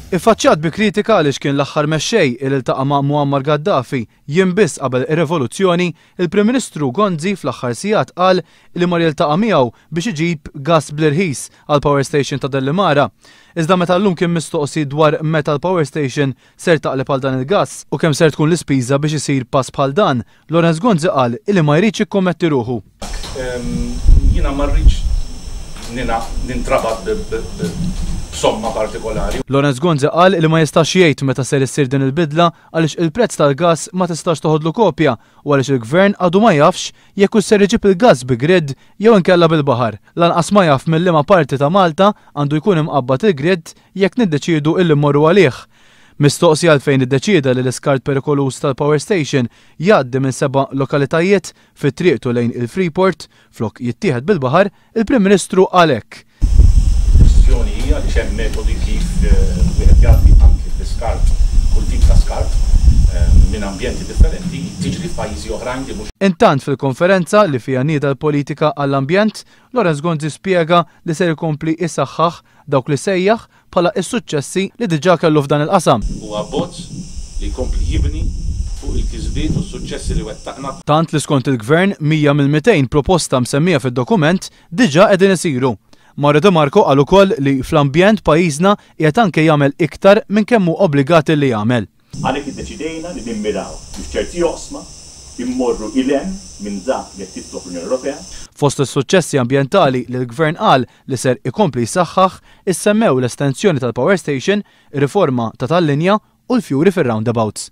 Iffaċċjat bi kritika għaliex kien l-aħħar mexxej il iltaqa' ma' Muammar Gaddafi jiem biss qabel ir-rivoluzzjoni, il-Prim Ministru Gonzi fl-aħħar sigħat qal li mar jiltaqa' miegħu biex iġib gass bl-irħis għall power station ta' Dellimara. Iżda meta llum kien mistoqsi dwar meta l-power station ser taqleb għal dan il-gass u kemm ser tkun l-ispiża biex isir pass bħal dan, Lorenz Gonzi qal li ma jridx ikkommetti ruħu. Jiena ma rridx nintrabat b'somma partikolari. Lorenz Gonzi qal li ma jistax jgħid meta ser issir din il-bidla għaliex il-prezz tal-gass ma tistax toħodlu kopja u għaliex il-Gvern għadu ma jafx jekk ser iġib il-gass bi grid jew inkella bil-baħar. Lanqas ma jaf mill-liema parti ta' Malta għandu jkun imqabbad il-grid jekk niddeċiedu illi mmorru għalih. Mistoqsi għalfejn iddeċieda li l-iskart perikolus tal-power station jgħaddi minn 7 lokalitajiet fit-triqtu lejn il-Freeport flok jittieħed bil-baħar, il-Prim Ministru qal hekk. Il-kwestjoni hija li hemm metodi kif wieħed jgħaddi anke l-iskart, kull tip ta' skart minn ambjenti differenti tiġri f'pajjiżi oħrajn li mhux. Intant fil-konferenza li fiha nieda l-politika għall-ambjent, Lorenz Gonzi spjega li ser ikompli isaħħaħ dawk li sejjaħ bħala s-suċċessi li diġà kellu f'dan il-qasam. Huwa abbozz li jkompli jibni fuq il-kisbiet u s-suċċessi li wettaqna. Tant li skont il-Gvern 100 mill-200 proposta msemmija fid-dokument diġà qegħdin isiru. Mario De Marco qal ukoll li fl-ambjent pajjiżna qiegħed anke jagħmel iktar minn kemm hu obbligati li jagħmel. Għalhekk iddeċidejna li nimmiraw biex ċerti joqsma immorru il-hemm minn dak li qed titlob l-Unjoni Ewropea. Fost is-suċċessi ambjentali li l-Gvern qal li ser ikompli jsaħħaħ issemmew l-estensjoni tal-power station, ir-riforma ta' tal-linja u l-fjuri fir-roundabouts.